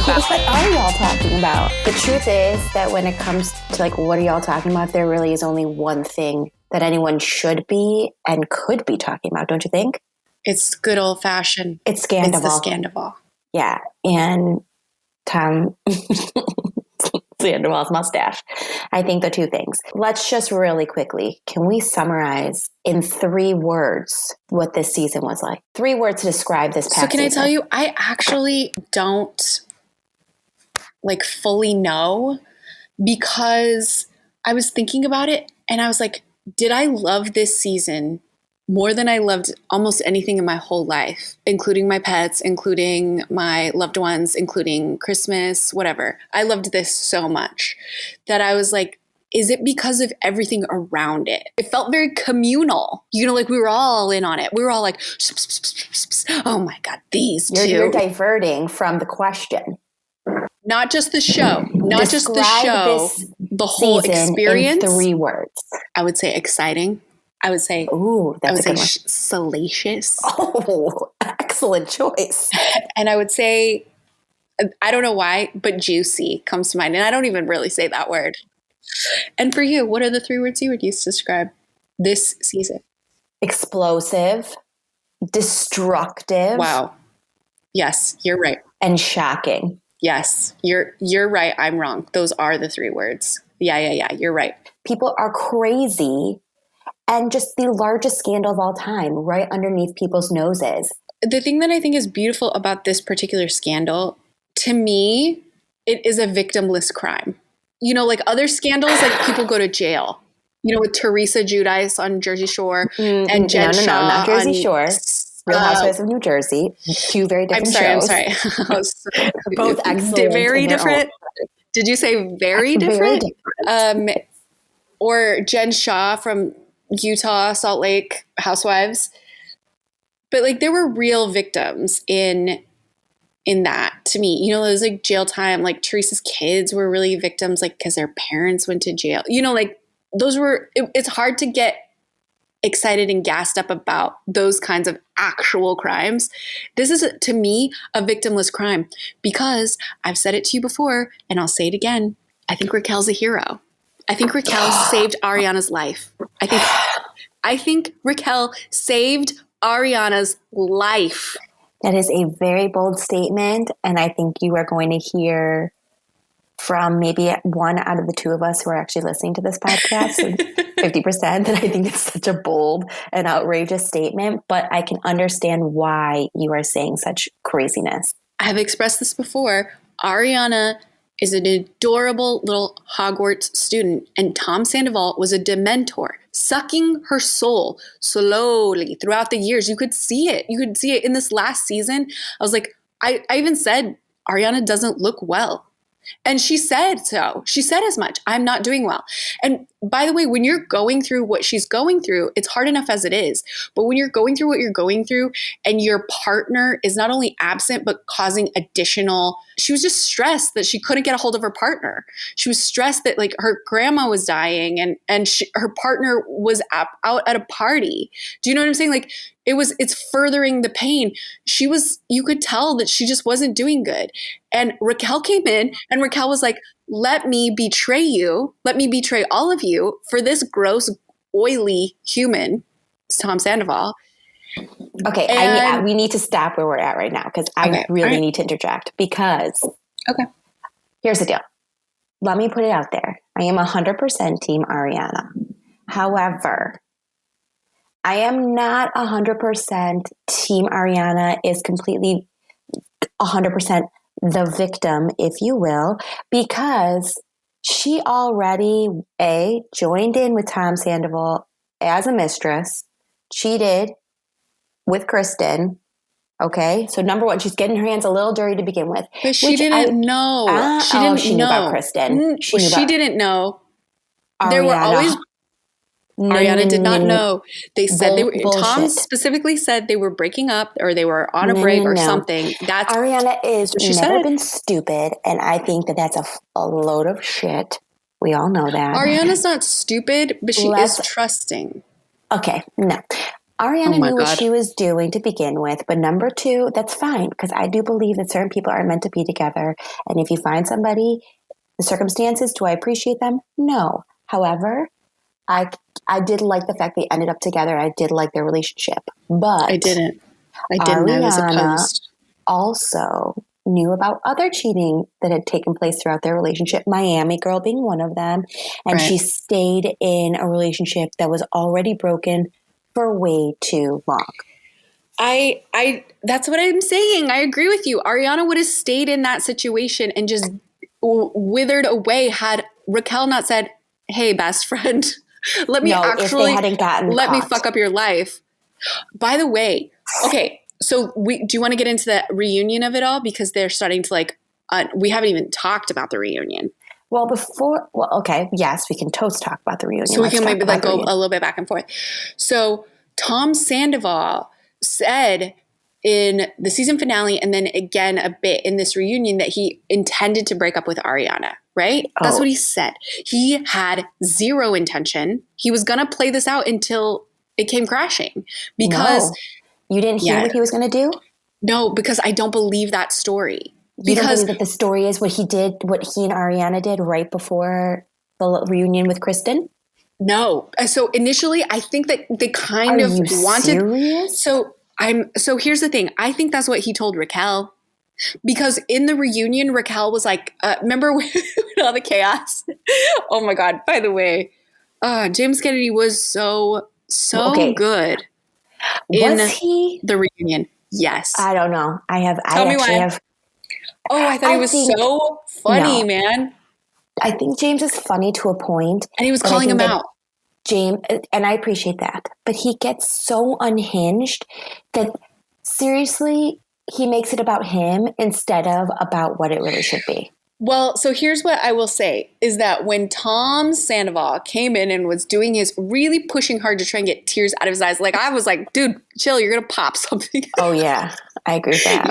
about? What are y'all talking about? The truth is that when it comes to like, what are y'all talking about? There really is only one thing that anyone should be and could be talking about, don't you think? It's good old fashioned. It's Scandoval. It's the Scandoval. Yeah. And Tom Sandoval's mustache. I think the two things. Let's just really quickly, can we summarize in 3 words what this season was like? 3 words to describe this past season. So can I tell you, I actually don't like fully know, because I was thinking about it and I was like, did I love this season more than I loved almost anything in my whole life, including my pets, including my loved ones, including Christmas, whatever. I loved this so much that I was like, is it because of everything around it? It felt very communal. You know, like we were all in on it. We were all like, oh my God, these two. You're diverting from the question. Not just the show. Not just the show. The whole experience. In 3 words. I would say exciting. I would say, ooh, that's a good one. Salacious. Oh, excellent choice. And I would say, I don't know why, but juicy comes to mind. And I don't even really say that word. And for you, what are the 3 words you would use to describe this season? Explosive, destructive. Wow. Yes, you're right. And shocking. Yes, you're right. I'm wrong. Those are the 3 words. Yeah. You're right. People are crazy. And just the largest scandal of all time right underneath people's noses. The thing that I think is beautiful about this particular scandal, to me, it is a victimless crime. You know, like other scandals, like people go to jail. You know, with Teresa Giudice on Jersey Shore and Jen Shaw. No, not Jersey Shore. Real Housewives of New Jersey. 2 very different shows. I'm sorry. Both excellent. Very different. Did you say very different? Very different. Or Jen Shaw from Utah, Salt Lake Housewives. But like there were real victims in that, to me. You know, it was like jail time. Like Teresa's kids were really victims, like because their parents went to jail. You know, like those were, it's hard to get excited and gassed up about those kinds of actual crimes. This is, to me, a victimless crime because I've said it to you before and I'll say it again. I think Raquel's a hero. I think Raquel saved Ariana's life. I think Raquel saved Ariana's life. That is a very bold statement. And I think you are going to hear from maybe 1 out of the 2 of us who are actually listening to this podcast, 50%. And I think it's such a bold and outrageous statement, but I can understand why you are saying such craziness. I have expressed this before. Ariana is an adorable little Hogwarts student, and Tom Sandoval was a dementor, sucking her soul slowly throughout the years. You could see it. You could see it in this last season. I was like, I even said, Ariana doesn't look well. And she said so. She said as much. I'm not doing well. And by the way, when you're going through what she's going through, it's hard enough as it is. But when you're going through what you're going through and your partner is not only absent, but causing additional, she was just stressed that she couldn't get a hold of her partner. She was stressed that like her grandma was dying and her partner was out at a party. Do you know what I'm saying? Like it's furthering the pain. You could tell that she just wasn't doing good. And Raquel came in and Raquel was like, let me betray you. Let me betray all of you for this gross, oily human, Tom Sandoval. Okay, we need to stop where we're at right now because I really need to interject because here's the deal. Let me put it out there. I am 100% Team Ariana. However, I am not 100% Team Ariana is completely 100% the victim, if you will, because she already, joined in with Tom Sandoval as a mistress, cheated with Kristen. Okay, so number 1, she's getting her hands a little dirty to begin with. But she didn't know. She knew about Kristen. She didn't know. There were always... Ariana did not know. They said Tom specifically said they were breaking up or they were on a break or something. That's Ariana is never been stupid, and I think that that's a load of shit. We all know that. Ariana's not stupid, but she is trusting. Okay, no. Ariana knew what she was doing to begin with, but number two, that's fine, because I do believe that certain people are meant to be together. And if you find somebody, the circumstances, do I appreciate them? No. However, I did like the fact they ended up together. I did like their relationship. But I didn't. Ariana I was opposed. Also knew about other cheating that had taken place throughout their relationship, Miami Girl being one of them. And she stayed in a relationship that was already broken for way too long. That's what I'm saying. I agree with you. Ariana would have stayed in that situation and just withered away had Raquel not said, "Hey, best friend, let me fuck up your life." By the way, okay, so do you want to get into the reunion of it all? Because they're starting to we haven't even talked about the reunion. Well, okay, yes, we can totes talk about the reunion. So we can maybe go a little bit back and forth. So Tom Sandoval said in the season finale and then again a bit in this reunion that he intended to break up with Ariana, right? Oh. That's what he said. He had zero intention. He was going to play this out until it came crashing because... No. You didn't hear what he was going to do? No, because I don't believe that story. You don't believe that the story is what he and Ariana did right before the reunion with Kristen? No. So initially, I think that they kind of wanted. Serious? So here's the thing. I think that's what he told Raquel, because in the reunion, Raquel was like, "Remember when all the chaos?" Oh my God! By the way, James Kennedy was so good. Was he the reunion? Yes. I don't know. Tell me why. I thought he was so funny, man. I think James is funny to a point. And he was calling him out. James, and I appreciate that. But he gets so unhinged that seriously, he makes it about him instead of about what it really should be. Well, so here's what I will say is that when Tom Sandoval came in and was doing his really pushing hard to try and get tears out of his eyes, I was like, dude, chill, you're going to pop something. Oh, yeah. I agree with that.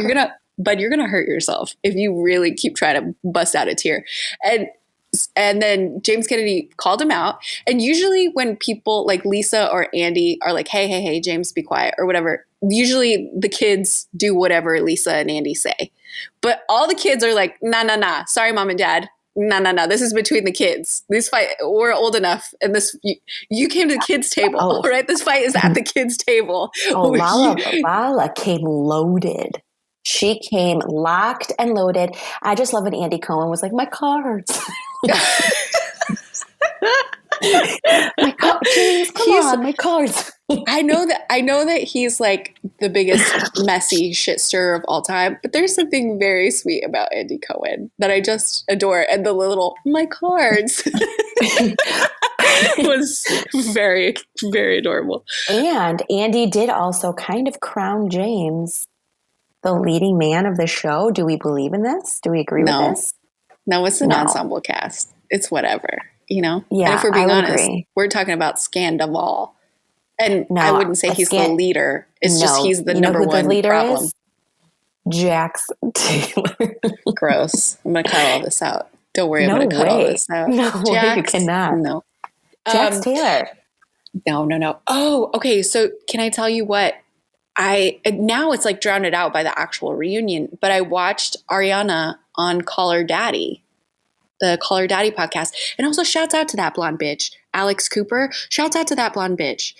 You're going to hurt yourself if you really keep trying to bust out a tear. And then James Kennedy called him out. And usually when people like Lisa or Andy are like, hey, James, be quiet or whatever, usually the kids do whatever Lisa and Andy say. But all the kids are like, nah. Sorry, mom and dad. Nah. This is between the kids. This fight, we're old enough. And you came to the kids' table, right? This fight is at the kids' table. Oh, Lala came loaded. She came locked and loaded. I just love when Andy Cohen was like, my cards. My cards. I know that he's like the biggest messy shit stirrer of all time, but there's something very sweet about Andy Cohen that I just adore. And the little my cards was very, very adorable. And Andy did also kind of crown James the leading man of the show. Do we believe in this? Do we agree with this? No, it's an ensemble cast. It's whatever, Yeah. And if we're being honest, we're talking about Scandoval. And I wouldn't say he's the leader. It's just he's the number one problem. Is? Jax Taylor. Gross. I'm going to cut all this out. Don't worry, I'm going to cut all this out. No way, you cannot. No. Jax Taylor. No. Oh, okay. So can I tell you what? Now it's like drowned out by the actual reunion, but I watched Ariana on Call Her Daddy, the Call Her Daddy podcast. And also shouts out to that blonde bitch, Alex Cooper. Shouts out to that blonde bitch,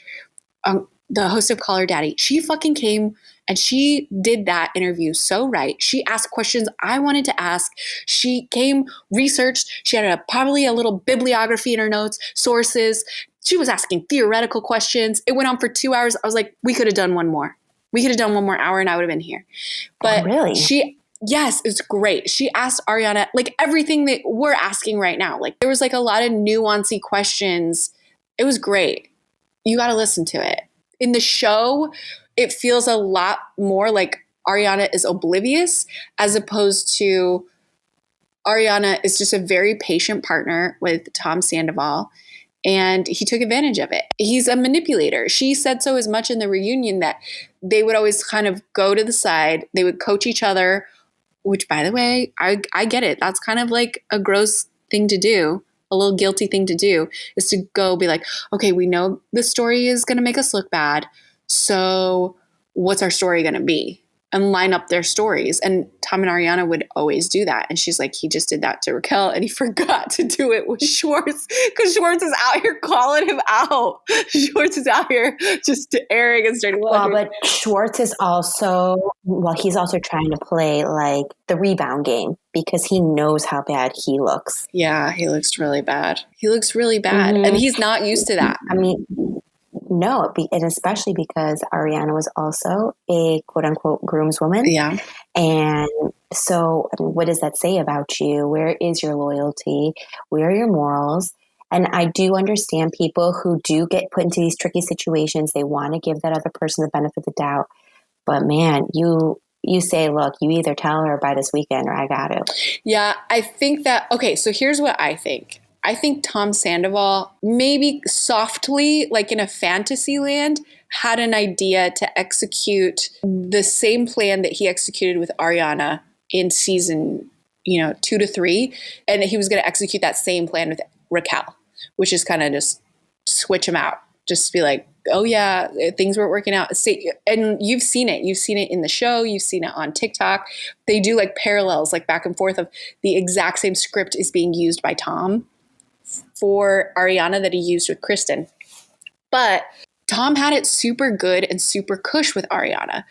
the host of Call Her Daddy. She fucking came and she did that interview so right. She asked questions I wanted to ask. She came, researched. She had probably a little bibliography in her notes, sources. She was asking theoretical questions. It went on for 2 hours. I was like, we could have done one more. We could have done one more hour and I would have been here. But really? Yes, it's great. She asked Ariana like everything that we're asking right now. Like there was like a lot of nuancy questions. It was great. You got to listen to it. In the show, it feels a lot more like Ariana is oblivious as opposed to Ariana is just a very patient partner with Tom Sandoval. And he took advantage of it. He's a manipulator. She said so as much in the reunion that they would always kind of go to the side. They would coach each other, which, by the way, I get it. That's kind of like a gross thing to do, a little guilty thing to do, is to go be like, okay, we know this story is going to make us look bad. So what's our story going to be? And line up their stories. And Tom and Ariana would always do that. And she's like, he just did that to Raquel and he forgot to do it with Schwartz because Schwartz is out here calling him out. Schwartz is out here just airing and starting. Well, but Schwartz is also, he's also trying to play like the rebound game because he knows how bad he looks. Yeah, he looks really bad. Mm-hmm. And he's not used to that. I mean, no, and especially because Ariana was also a quote unquote groomswoman. Yeah. And so, what does that say about you? Where is your loyalty? Where are your morals? And I do understand people who do get put into these tricky situations. They want to give that other person the benefit of the doubt. But man, you say, look, you either tell her by this weekend or I got to. Yeah, I think that, okay, so here's what I think. I think Tom Sandoval, maybe softly, like in a fantasy land, had an idea to execute the same plan that he executed with Ariana in season, 2 to 3. And he was going to execute that same plan with Raquel, which is kind of just switch them out. Just be like, oh yeah, things weren't working out. And you've seen it. You've seen it in the show. You've seen it on TikTok. They do like parallels, like back and forth of the exact same script is being used by Tom for Ariana that he used with Kristen. But Tom had it super good and super cush with Ariana.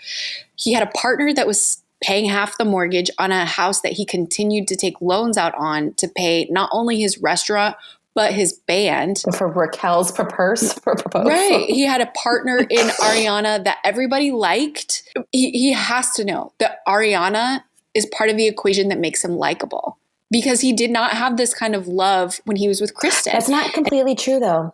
He had a partner that was paying half the mortgage on a house that he continued to take loans out on to pay not only his restaurant, but his band. For Raquel's proposal. Right. He had a partner in Ariana that everybody liked. He has to know that Ariana is part of the equation that makes him likable. Because he did not have this kind of love when he was with Kristen. That's not completely true, though.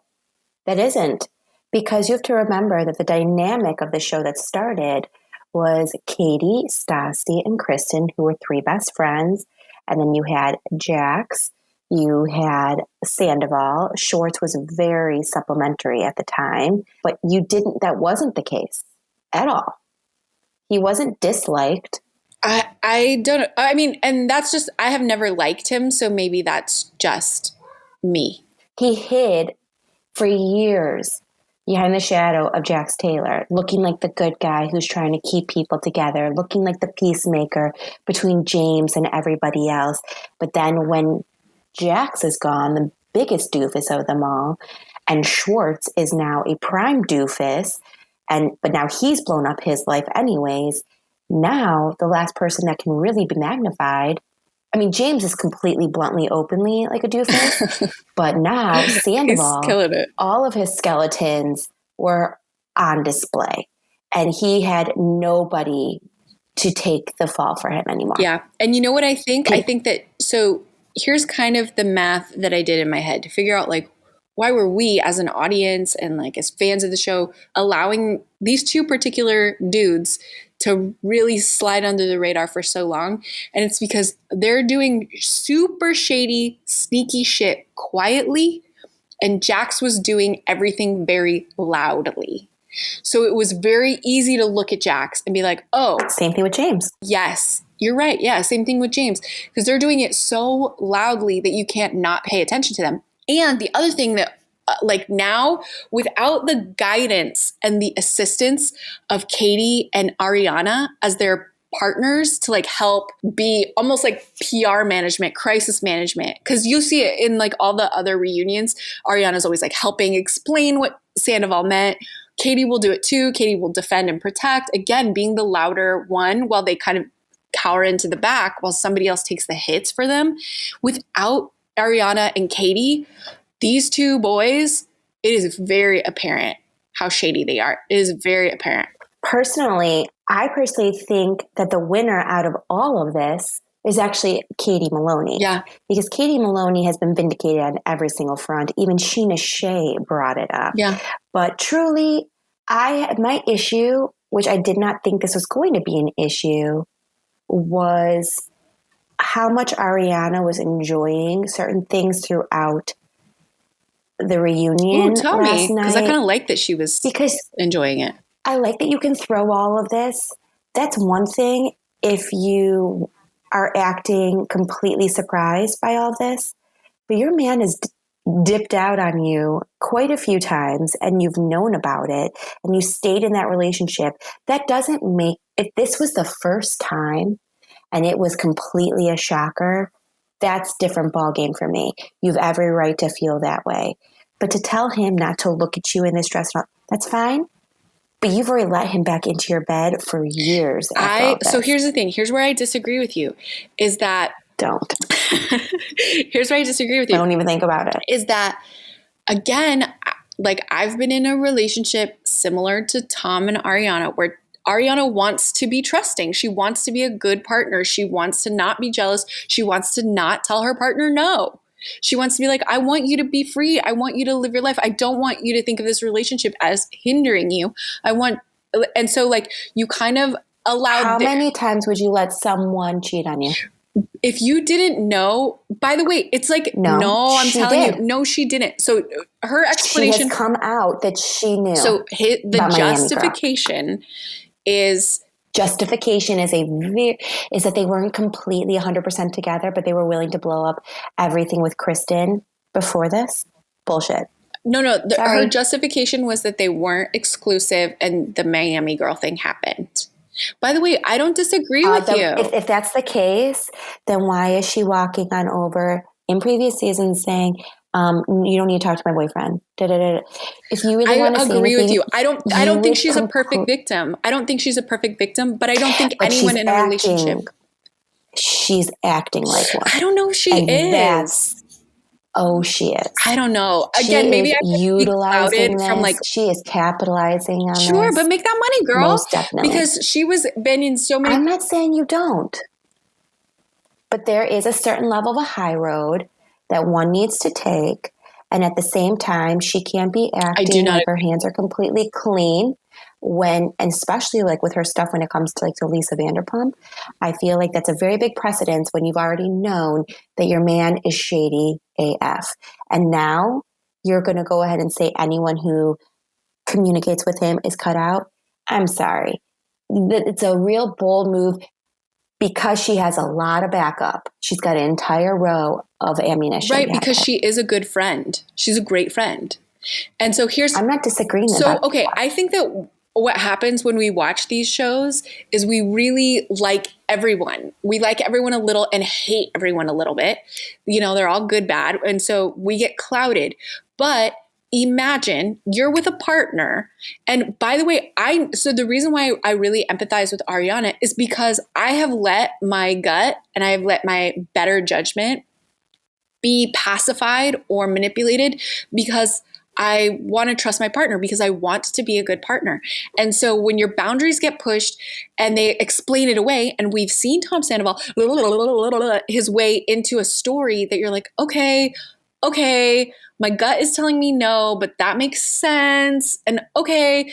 That isn't. Because you have to remember that the dynamic of the show that started was Katie, Stassi, and Kristen, who were 3 best friends. And then you had Jax, you had Sandoval. Schwartz was very supplementary at the time. But that wasn't the case at all. He wasn't disliked. I don't, I mean, and that's just, I have never liked him, so maybe that's just me. He hid for years behind the shadow of Jax Taylor, looking like the good guy who's trying to keep people together, looking like the peacemaker between James and everybody else. But then when Jax is gone, the biggest doofus of them all, and Schwartz is now a prime doofus, but now he's blown up his life anyways. Now, the last person that can really be magnified, I mean, James is completely, bluntly, openly like a doofus, but now Sandoval, he's killing it. All of his skeletons were on display, and he had nobody to take the fall for him anymore. Yeah, and you know what I think? I think that, so here's kind of the math that I did in my head to figure out, like, why were we as an audience and like as fans of the show allowing these 2 particular dudes to really slide under the radar for so long? And it's because they're doing super shady, sneaky shit quietly, and Jax was doing everything very loudly. So it was very easy to look at Jax and be like, oh. Same thing with James. Yes, you're right. Yeah, same thing with James. Because they're doing it so loudly that you can't not pay attention to them. And the other thing that, like now, without the guidance and the assistance of Katie and Ariana as their partners to like help be almost like PR management, crisis management, because you see it in like all the other reunions. Ariana's always like helping explain what Sandoval meant. Katie will do it too. Katie will defend and protect, again, being the louder one while they kind of cower into the back while somebody else takes the hits for them. Without Ariana and Katie, these 2 boys, it is very apparent how shady they are. It is very apparent. I personally think that the winner out of all of this is actually Katie Maloney. Yeah. Because Katie Maloney has been vindicated on every single front. Even Sheena Shea brought it up. Yeah. But truly, my issue, which I did not think this was going to be an issue, was how much Ariana was enjoying certain things throughout the reunion. Tell me, because I kind of like that she was enjoying it. I like that you can throw all of this. That's one thing if you are acting completely surprised by all this. But your man is dipped out on you quite a few times and you've known about it and you stayed in that relationship, that doesn't make, if this was the first time and it was completely a shocker, that's different ballgame for me. You've every right to feel that way. But to tell him not to look at you in this dress, that's fine. But you've already let him back into your bed for years. So here's the thing. Here's where I disagree with you is that. Don't. Here's where I disagree with you. I don't even think about it. Is that, again, like I've been in a relationship similar to Tom and Ariana where Ariana wants to be trusting. She wants to be a good partner. She wants to not be jealous. She wants to not tell her partner no. She wants to be like, I want you to be free. I want you to live your life. I don't want you to think of this relationship as hindering you. And so like you kind of allowed. How many times would you let someone cheat on you? If you didn't know, by the way, it's like, no I'm telling you, no, she didn't. So her explanation. She has come out that she knew. So the justification is. Justification is that they weren't completely 100% together, but they were willing to blow up everything with Kristen before this. Bullshit. No. Her justification was that they weren't exclusive and the Miami girl thing happened. By the way, I don't disagree with you. If that's the case, then why is she walking on over in previous seasons saying, you don't need to talk to my boyfriend. If you really want to see agree with you. I don't think she's a perfect victim. I don't think she's a perfect victim, but I don't think anyone in a relationship. She's acting like one. I don't know if she is. She is. I don't know. Again, maybe I'm utilizing this from like she is capitalizing on Sure, this. but make that money, girl. Most definitely. Because she was been in so many. I'm not saying you don't. But there is a certain level of a high road that one needs to take. And at the same time, she can't be acting like her hands are completely clean and especially like with her stuff when it comes to like to Lisa Vanderpump. I feel like that's a very big precedence when you've already known that your man is shady AF. And now you're going to go ahead and say anyone who communicates with him is cut out. I'm sorry. It's a real bold move. Because she has a lot of backup. She's got an entire row of ammunition. Right, because she is a good friend. She's a great friend. And so I'm not disagreeing I think that what happens when we watch these shows is we really like everyone. We like everyone a little and hate everyone a little bit. You know, they're all good, bad. And so we get clouded. But imagine you're with a partner. And by the way, so the reason why I really empathize with Ariana is because I have let my gut and I have let my better judgment be pacified or manipulated because I want to trust my partner because I want to be a good partner. And so when your boundaries get pushed and they explain it away, and we've seen Tom Sandoval his way into a story that you're like, okay, my gut is telling me no, but that makes sense. And okay.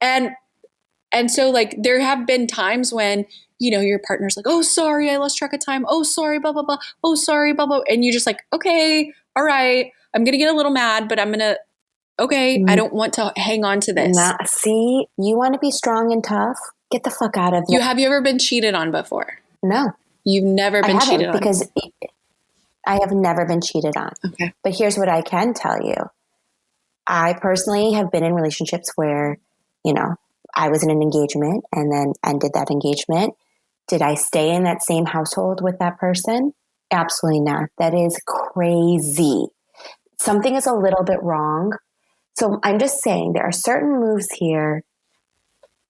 And so like there have been times when, you know, your partner's like, oh, sorry, I lost track of time. Oh, sorry, blah, blah, blah. Oh, sorry, blah, blah. And you're just like, okay, all right. I'm going to get a little mad, but I don't want to hang on to this. See, you want to be strong and tough? Get the fuck out of here. Have you ever been cheated on before? No. You've never been cheated on? Because I have never been cheated on. Okay. But here's what I can tell you. I personally have been in relationships where, you know, I was in an engagement and then ended that engagement. Did I stay in that same household with that person? Absolutely not. That is crazy. Something is a little bit wrong. So I'm just saying there are certain moves here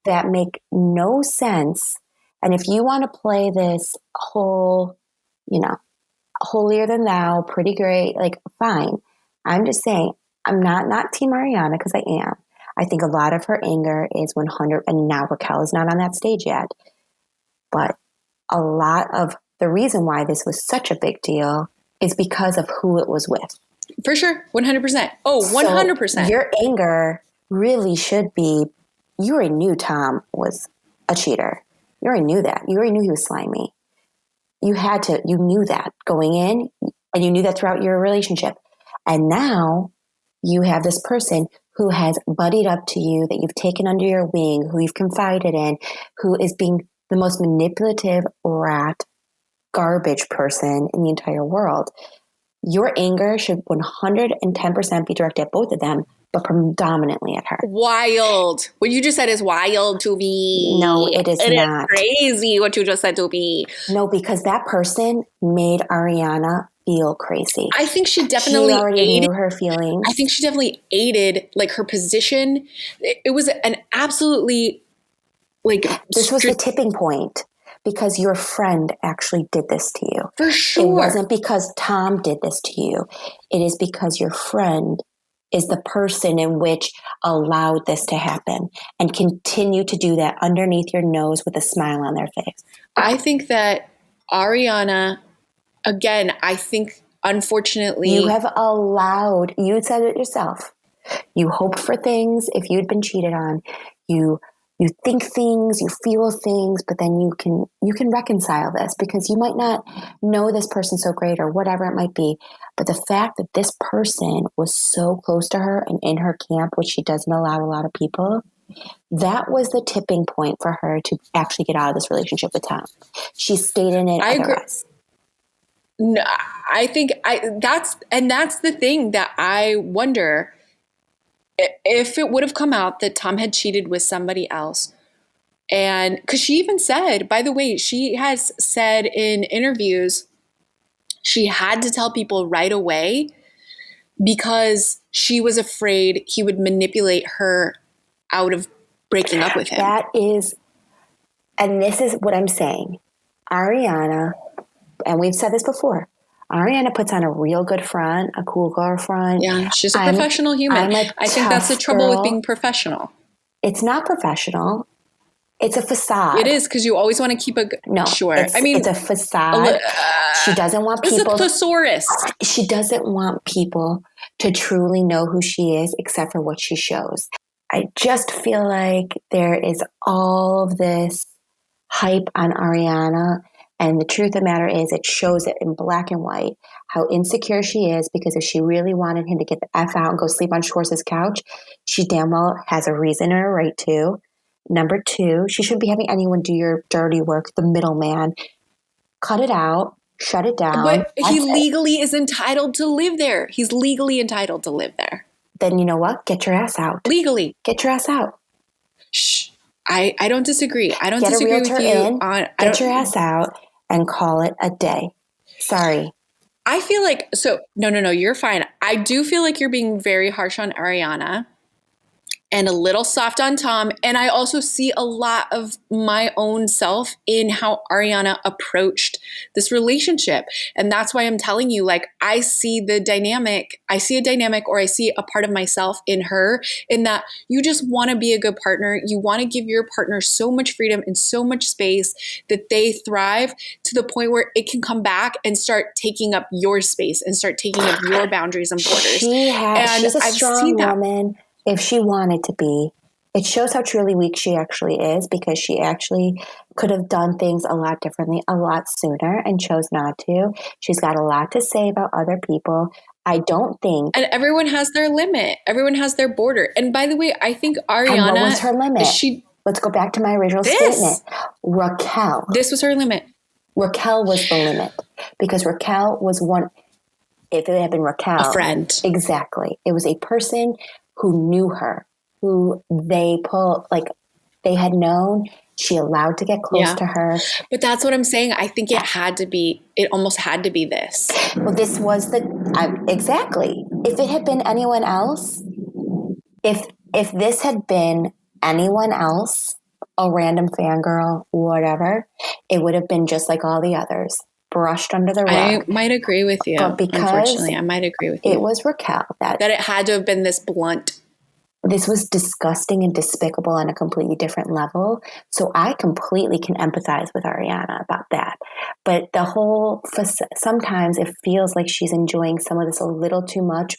that make no sense. And if you want to play this whole, you know, holier than thou, pretty great, like fine. I'm just saying I'm not Team Ariana because I am. I think a lot of her anger is 100, and now Raquel is not on that stage yet. But a lot of the reason why this was such a big deal is because of who it was with. For sure. 100%. Oh, 100%. So your anger really should be, you already knew Tom was a cheater. You already knew that. You already knew he was slimy. You knew that going in, and you knew that throughout your relationship. And now you have this person who has buddied up to you, that you've taken under your wing, who you've confided in, who is being the most manipulative rat garbage person in the entire world. Your anger should 110% be directed at both of them, but predominantly at her. Wild. What you just said is wild to me. No, it is not. It is crazy what you just said to me. No, because that person made Ariana feel crazy. I think she definitely knew her feelings. I think she definitely aided like her position. It was an absolutely like this was the tipping point because your friend actually did this to you. For sure. It wasn't because Tom did this to you. It is because your friend is the person in which allowed this to happen and continue to do that underneath your nose with a smile on their face. I think that Ariana, again, I think unfortunately you have allowed, you said it yourself, you hope for things if you'd been cheated on, you think things, you feel things, but then you can reconcile this because you might not know this person so great or whatever it might be. But the fact that this person was so close to her and in her camp, which she doesn't allow a lot of people, that was the tipping point for her to actually get out of this relationship with Tom. She stayed in it. I agree. No, I think that's the thing that I wonder. If it would have come out that Tom had cheated with somebody else, and because she even said, by the way, she has said in interviews, she had to tell people right away because she was afraid he would manipulate her out of breaking up with him. That is, and this is what I'm saying. Ariana, and we've said this before, Ariana puts on a real good front, a cool girl front. Yeah, she's a professional human. I think that's the trouble with being professional. It's not professional. It's a facade. It is because you always want to keep a sure. I mean, it's a facade. She doesn't want people. It's a thesaurus. She doesn't want people to truly know who she is, except for what she shows. I just feel like there is all of this hype on Ariana. And the truth of the matter is it shows it in black and white how insecure she is because if she really wanted him to get the F out and go sleep on Schwartz's couch, she damn well has a reason or a right to. Number two, she shouldn't be having anyone do your dirty work, the middleman. Cut it out. Shut it down. But he legally is entitled to live there. He's legally entitled to live there. Then you know what? Get your ass out. Legally. Get your ass out. Shh. I don't disagree. I don't disagree with you. Get your ass out and call it a day. Sorry. I feel like, no, you're fine. I do feel like you're being very harsh on Ariana and a little soft on Tom. And I also see a lot of my own self in how Ariana approached this relationship. And that's why I'm telling you, like, I see a dynamic or I see a part of myself in her in that you just want to be a good partner. You want to give your partner so much freedom and so much space that they thrive to the point where it can come back and start taking up your space and start taking up your boundaries and borders. She's a strong woman. If she wanted to be, it shows how truly weak she actually is because she actually could have done things a lot differently, a lot sooner and chose not to. She's got a lot to say about other people. I don't think. And everyone has their limit. Everyone has their border. And by the way, I think Ariana. And what was her limit? Let's go back to my original statement. Raquel. This was her limit. Raquel was the limit because Raquel was one. If it had been Raquel. A friend. Exactly. It was a person who knew her, who they had known, she allowed to get close to her. But that's what I'm saying. I think it almost had to be this. Well, this was exactly. If it had been anyone else, if this had been anyone else, a random fangirl, whatever, it would have been just like all the others. Brushed under the rug. I might agree with you. But because unfortunately, I might agree with you. It was Raquel that it had to have been this blunt. This was disgusting and despicable on a completely different level. So I completely can empathize with Ariana about that. But sometimes it feels like she's enjoying some of this a little too much,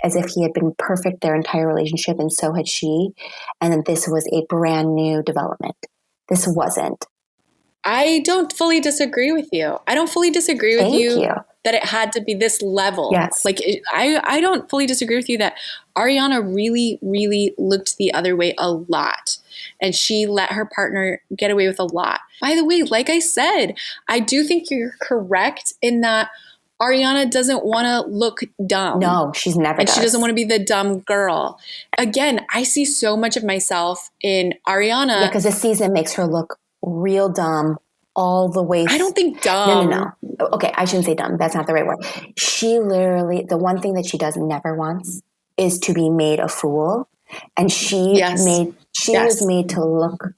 as if he had been perfect their entire relationship and so had she. And then this was a brand new development. This wasn't. I don't fully disagree with you. I don't fully disagree with you that it had to be this level. Yes. Like, I don't fully disagree with you that Ariana really, really looked the other way a lot. And she let her partner get away with a lot. By the way, like I said, I do think you're correct in that Ariana doesn't want to look dumb. No, she's never and does. She doesn't want to be the dumb girl. Again, I see so much of myself in Ariana. Yeah, because this season makes her look real dumb all the way. I don't think dumb. No. Okay, I shouldn't say dumb. That's not the right word. She literally, the one thing that she does never wants is to be made a fool. And she was made to look,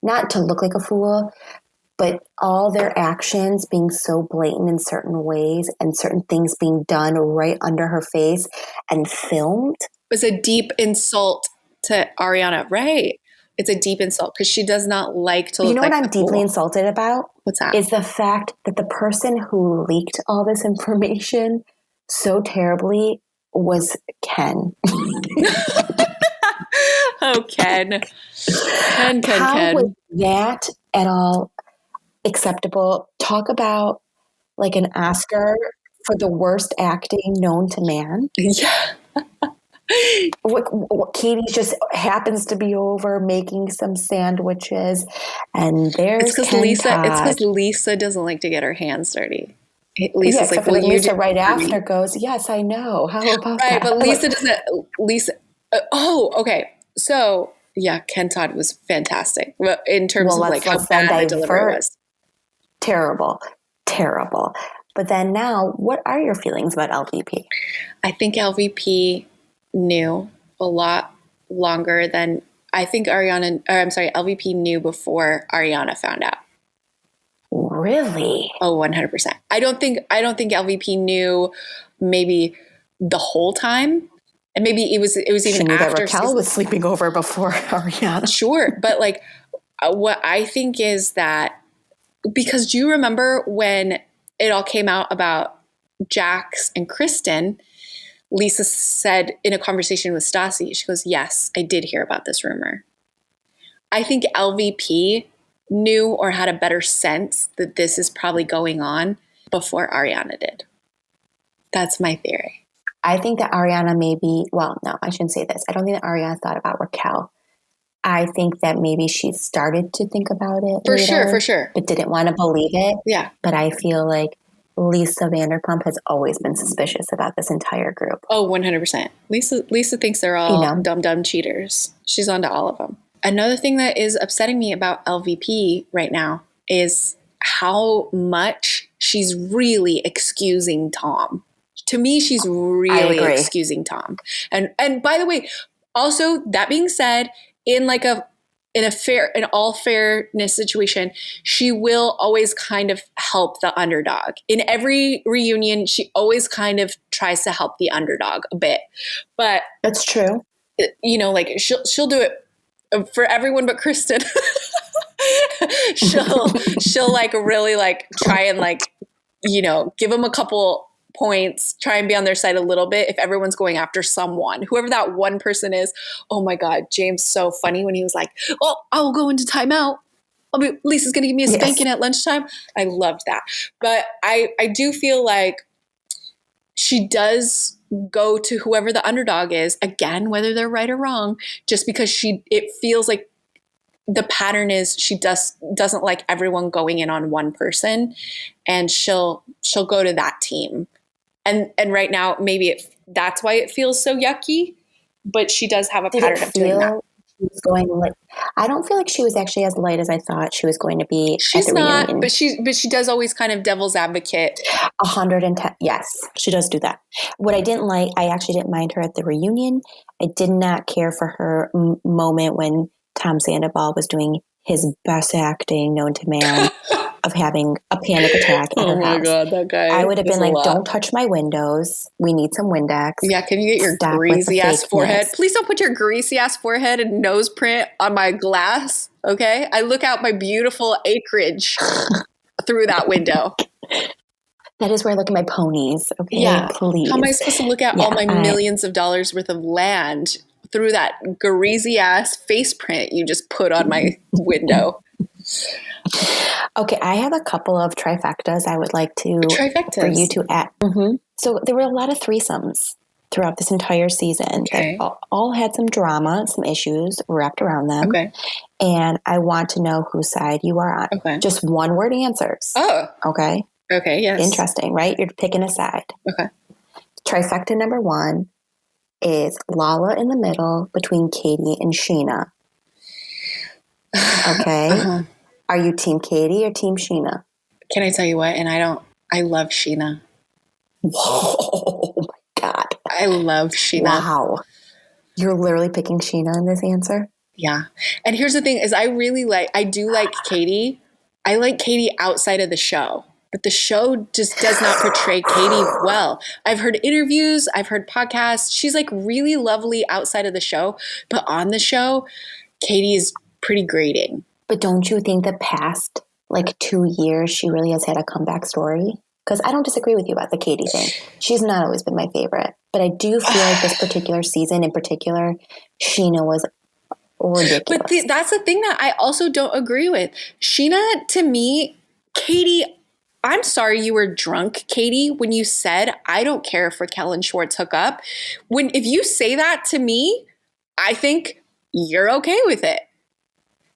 not to look like a fool, but all their actions being so blatant in certain ways and certain things being done right under her face and filmed. It was a deep insult to Ariana, right? It's a deep insult because she does not like to look like a fool. You know what I'm deeply insulted about? What's that? Is the fact that the person who leaked all this information so terribly was Ken. Oh, Ken. How was that at all acceptable? Talk about like an Oscar for the worst acting known to man. Yeah. Katie just happens to be over making some sandwiches, and there's Lisa. It's because Lisa doesn't like to get her hands dirty. Lisa's like, well, Lisa right after goes, "Yes, I know. How about that?" Right, but Lisa doesn't. Lisa. Okay. So yeah, Ken Todd was fantastic in terms of like how bad the delivery was. Terrible. But then now, what are your feelings about LVP? I think LVP knew a lot longer than I think LVP knew before Ariana found out. Really? Oh, 100%. I don't think LVP knew maybe the whole time. And maybe it was even she knew after that Raquel was sleeping over before Ariana. Sure. But like what I think is that, because do you remember when it all came out about Jax and Kristen, Lisa said in a conversation with Stassi, she goes, "Yes, I did hear about this rumor." I think LVP knew or had a better sense that this is probably going on before Ariana did. That's my theory. I think that Ariana I shouldn't say this. I don't think that Ariana thought about Raquel. I think that maybe she started to think about it. For sure. But didn't want to believe it. Yeah. But I feel like Lisa Vanderpump has always been suspicious about this entire group. Oh, 100%. Lisa thinks they're all dumb cheaters. She's onto all of them. Another thing that is upsetting me about LVP right now is how much she's really excusing Tom. To me, she's really excusing Tom. And by the way, also that being said, in all fairness situation, she will always kind of help the underdog. In every reunion, she always kind of tries to help the underdog a bit. But that's true. Like she'll do it for everyone but Kristen. she'll like really like try and like, give them a couple points, try and be on their side a little bit if everyone's going after someone, whoever that one person is. Oh my God, James, so funny when he was like, "Oh, I will go into timeout. Lisa's going to give me a spanking at lunchtime." I loved that. But I do feel like she does go to whoever the underdog is, again, whether they're right or wrong, just because it feels like the pattern is she doesn't like everyone going in on one person, and she'll go to that team. And right now, maybe that's why it feels so yucky, but she does have a pattern of doing that. She was going I don't feel like she was actually as light as I thought she was going to be. She's not, but she does always kind of devil's advocate. 110. Yes, she does do that. What I didn't like, I actually didn't mind her at the reunion. I did not care for her moment when Tom Sandoval was doing his best acting known to man of having a panic attack at her house. Oh my God, that guy. I would have been like, "Don't touch my windows. We need some Windex." Yeah, can you get your greasy ass forehead? Please don't put your greasy ass forehead and nose print on my glass, okay? I look out my beautiful acreage through that window. That is where I look at my ponies, okay? Yeah, please. How am I supposed to look at all my millions of dollars worth of land through that greasy ass face print you just put on my window? Okay, I have a couple of trifectas I would like for you to add. Mm-hmm. So there were a lot of threesomes throughout this entire season. Okay. That all had some drama, some issues wrapped around them. Okay. And I want to know whose side you are on. Okay. Just one word answers. Oh. Okay. Okay, yes. Interesting, right? You're picking a side. Okay. Trifecta number 1 is Lala in the middle between Katie and Sheena. Okay. Uh-huh. Are you team Katie or team Sheena? Can I tell you what? And I love Sheena. Whoa, oh my God. I love Sheena. Wow. You're literally picking Sheena in this answer? Yeah. And here's the thing is I do like Katie. I like Katie outside of the show, but the show just does not portray Katie well. I've heard interviews, I've heard podcasts. She's like really lovely outside of the show, but on the show, Katie is pretty grating. But don't you think the past like 2 years, she really has had a comeback story? Because I don't disagree with you about the Katie thing. She's not always been my favorite. But I do feel like this particular season in particular, Sheena was ridiculous. But that's the thing that I also don't agree with. Sheena, to me, Katie, I'm sorry you were drunk, Katie, when you said, I don't care if Raquel and Schwartz hook up. If you say that to me, I think you're okay with it.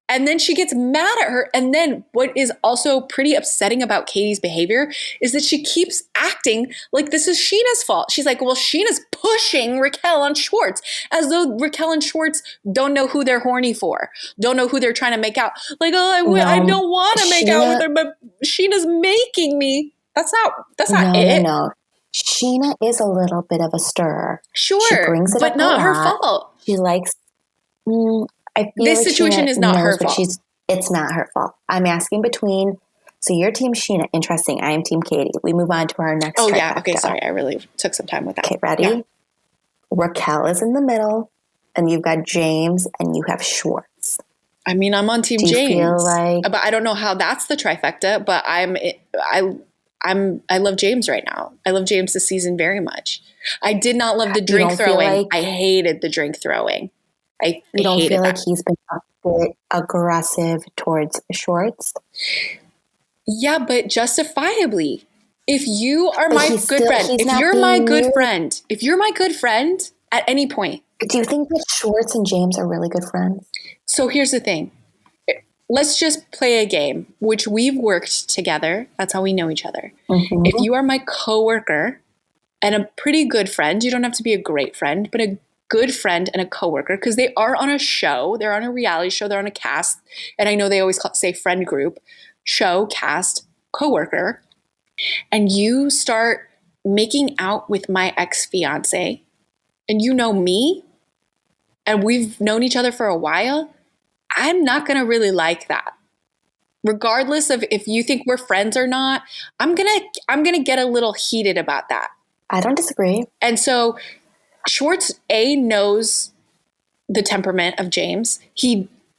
And then she gets mad at her. And then what is also pretty upsetting about Katie's behavior is that she keeps acting like this is Sheena's fault. She's like, well, Sheena's pushing Raquel on Schwartz, as though Raquel and Schwartz don't know who they're horny for, don't know who they're trying to make out. Like, oh, I don't want to make out with her, but Sheena's making me. That's not it. No. Sheena is a little bit of a stirrer. Sure, she brings it but up not a lot. Her fault. She likes... I feel this like situation Sheena is not her fault. It's not her fault. I'm asking between. So you're team Sheena. Interesting. I am team Katie. We move on to our next. Oh, yeah. Okay. Sorry. I really took some time with that. Okay. Ready? Yeah. Raquel is in the middle, and you've got James, and you have Schwartz. I mean, I'm on team Do you James. Feel like, but I don't know how that's the trifecta, but I love James right now. I love James this season very much. I did not love the drink throwing. I hated the drink throwing. You don't feel like he's been a bit aggressive towards Schwartz? Yeah, but justifiably. If you are my good friend, if you're my good friend at any point. Do you think that Schwartz and James are really good friends? So here's the thing. Let's just play a game, which we've worked together. That's how we know each other. Mm-hmm. If you are my coworker and a pretty good friend, you don't have to be a great friend, but a good friend and a coworker, because they are on a show, they're on a reality show, they're on a cast, and I know they always say friend group, show, cast, coworker, and you start making out with my ex-fiance, and you know me, and we've known each other for a while, I'm not going to really like that. Regardless of if you think we're friends or not, I'm gonna get a little heated about that. I don't disagree. And so Schwartz knows the temperament of James.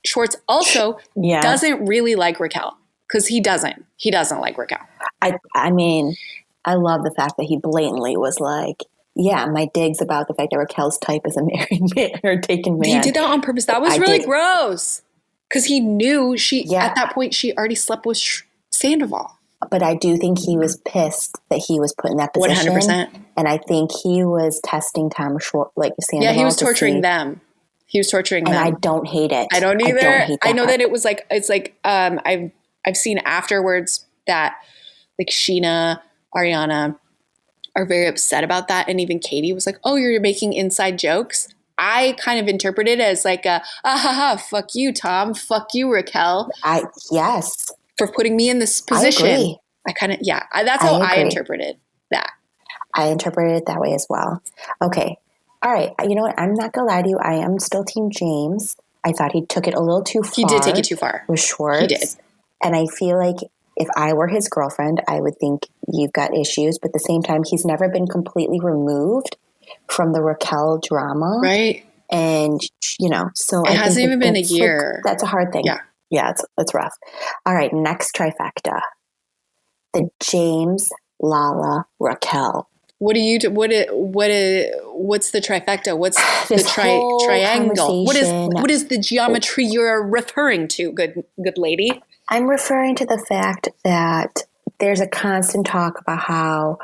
Schwartz also doesn't really like Raquel, because he doesn't like Raquel. I mean, I love the fact that he blatantly was like, yeah, my dig's about the fact that Raquel's type is a married man or taken man. He did that on purpose. That was really gross. Because he knew at that point, she already slept with Sandoval. But I do think he was pissed that he was put in that position. 100%. And I think he was testing Tom Sandoval. Yeah, he was torturing them. He was torturing them. And I don't hate it. I don't either. I know that it was like, it's like, I've seen afterwards that like Sheena, Ariana are very upset about that. And even Katie was like, oh, you're making inside jokes. I kind of interpret it as like fuck you, Tom. Fuck you, Raquel. Yes. For putting me in this position. I agree. That's how I interpreted that. I interpreted it that way as well. Okay. All right. You know what? I'm not going to lie to you. I am still team James. I thought he took it a little too far. He did take it too far. With Schwartz. He did. And I feel like if I were his girlfriend, I would think you've got issues. But at the same time, he's never been completely removed from the Raquel drama. Right. And, so it hasn't even been a year. That's a hard thing. Yeah, it's rough. All right, next trifecta. The James, Lala, Raquel. What do you do? What's the trifecta? What's the triangle? What is the geometry you're referring to, good lady? I'm referring to the fact that there's a constant talk about how,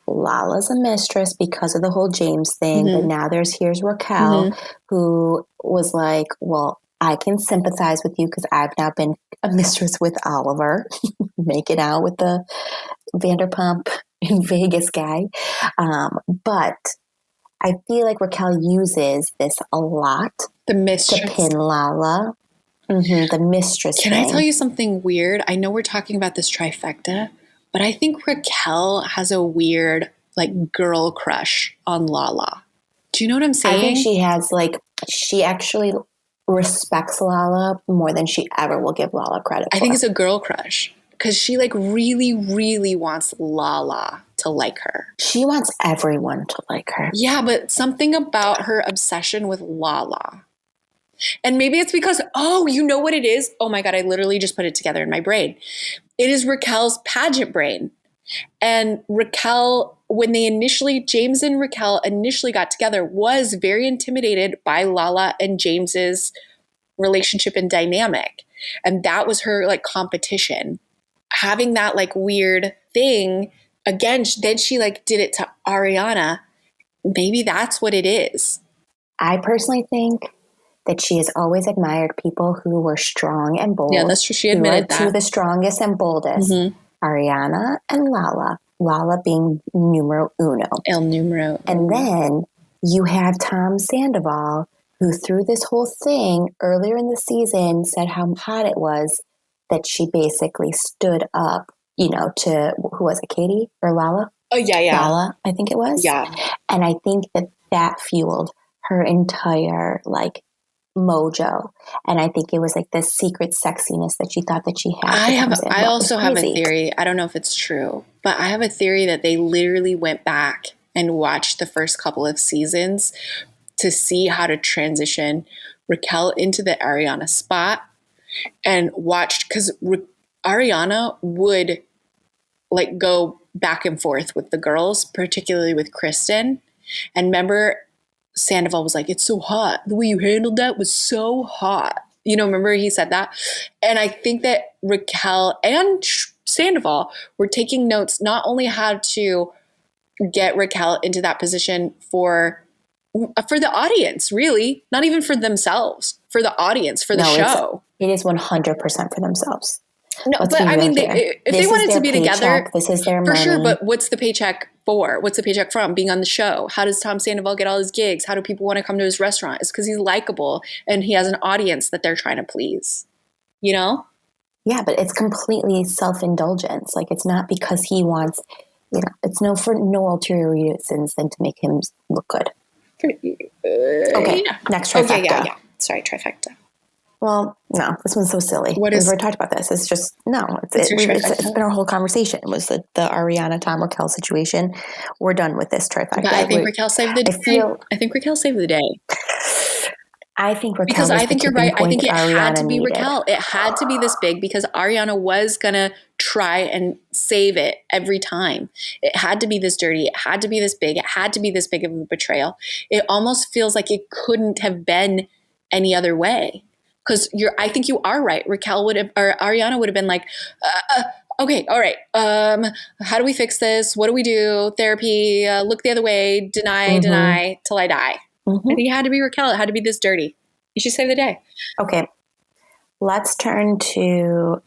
Lala's a mistress because of the whole James thing, but now here's Raquel who was like, well, I can sympathize with you because I've now been a mistress with Oliver, making out with the Vanderpump in Vegas guy. But I feel like Raquel uses this a lot. The mistress. To pin Lala. The mistress Can thing. I tell you something weird? I know we're talking about this trifecta, but I think Raquel has a weird, like, girl crush on Lala. Do you know what I'm saying? I think she has, like, she actually respects Lala more than she ever will give Lala credit for. I think it's a girl crush because she, like, really, really wants Lala to like her. She wants everyone to like her. Yeah, but something about her obsession with Lala. And maybe it's because, oh, you know what it is? Oh my God, I literally just put it together in my brain. It is Raquel's pageant brain. And Raquel, when James and Raquel initially got together, was very intimidated by Lala and James's relationship and dynamic. And that was her, like, competition. Having that, like, weird thing, again, then she, like, did it to Ariana. Maybe that's what it is. I personally think that she has always admired people who were strong and bold. Yeah, that's true. She admitted that. Two of the strongest and boldest, Ariana and Lala. Lala being numero uno. El numero. And then you have Tom Sandoval, who through this whole thing earlier in the season said how hot it was that she basically stood up, to, who was it, Katie or Lala? Oh, yeah. Lala, I think it was. Yeah. And I think that fueled her entire, like, mojo. And I think it was like this secret sexiness that she thought that she had. I also have a theory. I don't know if it's true, but I have a theory that they literally went back and watched the first couple of seasons to see how to transition Raquel into the Ariana spot, and watched, because Ariana would, like, go back and forth with the girls, particularly with Kristen. And remember, Sandoval was like, it's so hot. The way you handled that was so hot. Remember he said that? And I think that Raquel and Sandoval were taking notes, not only how to get Raquel into that position for the audience, really, not even for themselves, for the audience, for the show. It is 100% for themselves. No, but I mean, if they wanted to be together, this is their money. For sure. But what's the paycheck for? What's the paycheck from? Being on the show. How does Tom Sandoval get all his gigs? How do people want to come to his restaurant? It's because he's likable and he has an audience that they're trying to please. Yeah, but it's completely self-indulgence. Like, it's not because he wants, it's for no ulterior reasons than to make him look good. Okay, next trifecta. Okay, yeah. Sorry, trifecta. Well, no, this one's so silly. What is? We've already talked about this. It's just, no. It's been our whole conversation. It was the Ariana, Tom, Raquel situation. We're done with this trifecta. But I think Raquel saved the day. I think Raquel saved the day. I think Raquel, because I think you're right. I think it had to be Raquel. It had to be this big because Ariana was going to try and save it every time. It had to be this dirty. It had to be this big. It had to be this big of a betrayal. It almost feels like it couldn't have been any other way. Because I think you are right. Ariana would have been like, okay, all right. How do we fix this? What do we do? Therapy, look the other way, deny till I die. I think it had to be Raquel. It had to be this dirty. You should save the day. Okay. Let's turn to,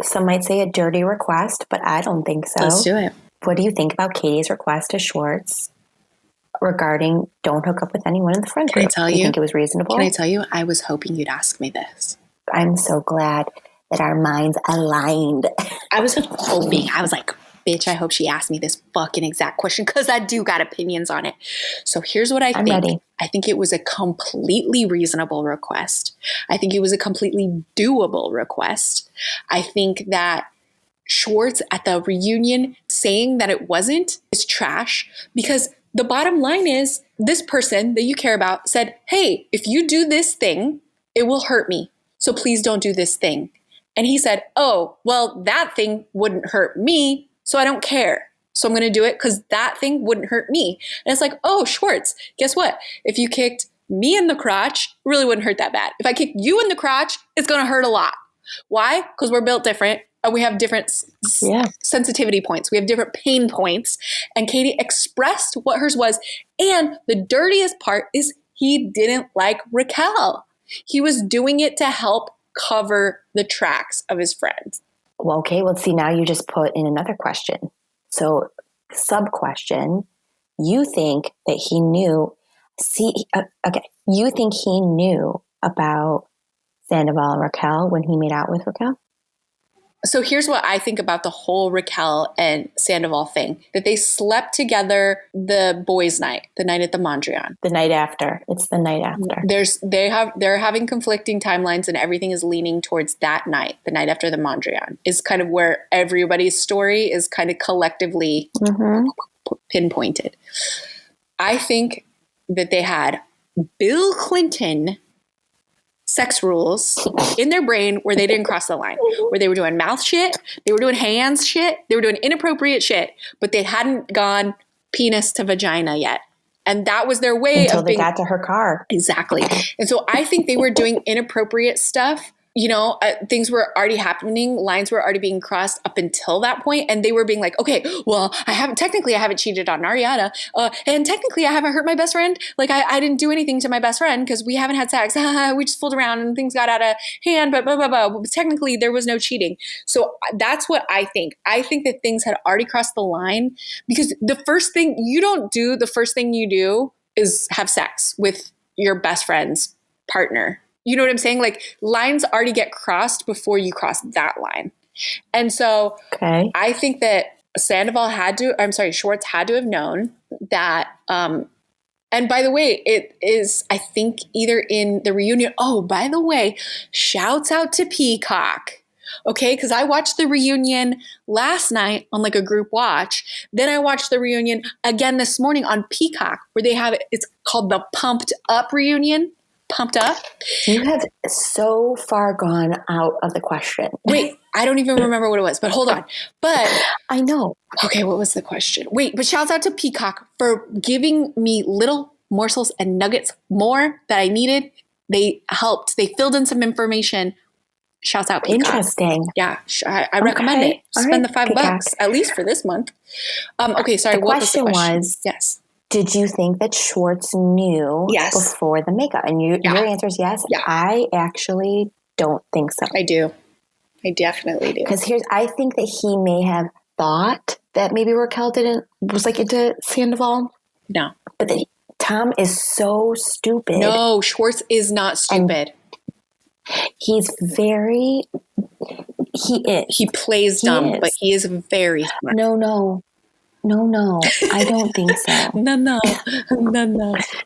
some might say, a dirty request, but I don't think so. Let's do it. What do you think about Katie's request to Schwartz regarding don't hook up with anyone in the friend group? Can I tell you? Do you think it was reasonable? Can I tell you? I was hoping you'd ask me this. I'm so glad that our minds aligned. I was hoping. I was like, bitch, I hope she asked me this fucking exact question because I do got opinions on it. So here's what I think. Ready. I think it was a completely reasonable request. I think it was a completely doable request. I think that Schwartz at the reunion saying that it wasn't is trash, because the bottom line is this person that you care about said, hey, if you do this thing, it will hurt me. So please don't do this thing. And he said, oh, well, that thing wouldn't hurt me, so I don't care. So I'm going to do it because that thing wouldn't hurt me. And it's like, oh, Schwartz, guess what? If you kicked me in the crotch, it really wouldn't hurt that bad. If I kick you in the crotch, it's going to hurt a lot. Why? Because we're built different. And we have different sensitivity points. We have different pain points. And Katie expressed what hers was. And the dirtiest part is he didn't like Raquel. He was doing it to help cover the tracks of his friends. Well, okay. Well, see, now you just put in another question. So, sub question, you think that he knew, okay, you think he knew about Sandoval and Raquel when he made out with Raquel? So here's what I think about the whole Raquel and Sandoval thing, that they slept together the boys' night, the night at the Mondrian. The night after. It's the night after. They're having conflicting timelines, and everything is leaning towards that night, the night after the Mondrian, is kind of where everybody's story is kind of collectively pinpointed. I think that they had Bill Clinton sex rules in their brain where they didn't cross the line, where they were doing mouth shit, they were doing hands shit, they were doing inappropriate shit, but they hadn't gone penis to vagina yet. And that was their way until they got to her car. Exactly. And so I think they were doing inappropriate stuff. You know, things were already happening. Lines were already being crossed up until that point. And they were being like, okay, well, I haven't cheated on Ariana. And technically I haven't hurt my best friend. Like I didn't do anything to my best friend because we haven't had sex. We just fooled around and things got out of hand, but blah, blah, blah. But technically there was no cheating. So that's what I think. I think that things had already crossed the line because the first thing you do is have sex with your best friend's partner. You know what I'm saying? Like lines already get crossed before you cross that line. And so I think that Schwartz had to have known that. And by the way, it is, I think, either in the reunion. Oh, by the way, shouts out to Peacock. Okay, because I watched the reunion last night on like a group watch. Then I watched the reunion again this morning on Peacock, where they have it's called the Pumped Up reunion. Pumped Up. You have so far gone out of the question. Wait, I don't even remember what it was, but hold on. But I know. Okay, what was the question? Wait, but shouts out to Peacock for giving me little morsels and nuggets more that I needed. They helped. They filled in some information. Shouts out Peacock. Interesting. Yeah, I recommend it. Spend the $5 at least for this month. Okay, sorry. The question was, yes. Did you think that Schwartz knew before the makeup? And your answer is yes. Yeah. I actually don't think so. I do. I definitely do. Because I think that he may have thought that maybe Raquel was like into Sandoval. No. But that Tom is so stupid. No, Schwartz is not stupid. He plays dumb, but he is very smart. No, I don't think so. No.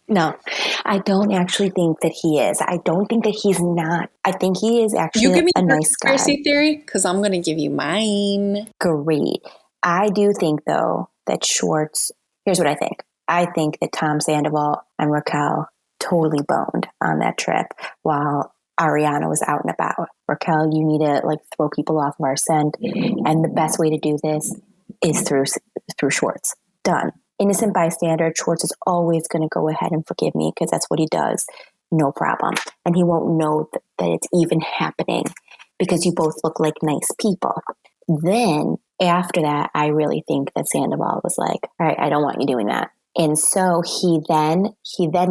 No, I don't actually think that he is. I don't think that he's not. I think he is actually you give me a nice guy. Conspiracy theory, because I'm going to give you mine. Great. I do think, though, that Schwartz, here's what I think. I think that Tom Sandoval and Raquel totally boned on that trip while Ariana was out and about. Raquel, you need to throw people off of our scent. And the best way to do this is through Schwartz. Done. Innocent bystander. Schwartz is always going to go ahead and forgive me because that's what he does. No problem. And he won't know that it's even happening because you both look like nice people. Then after that, I really think that Sandoval was like, all right, I don't want you doing that. And so he then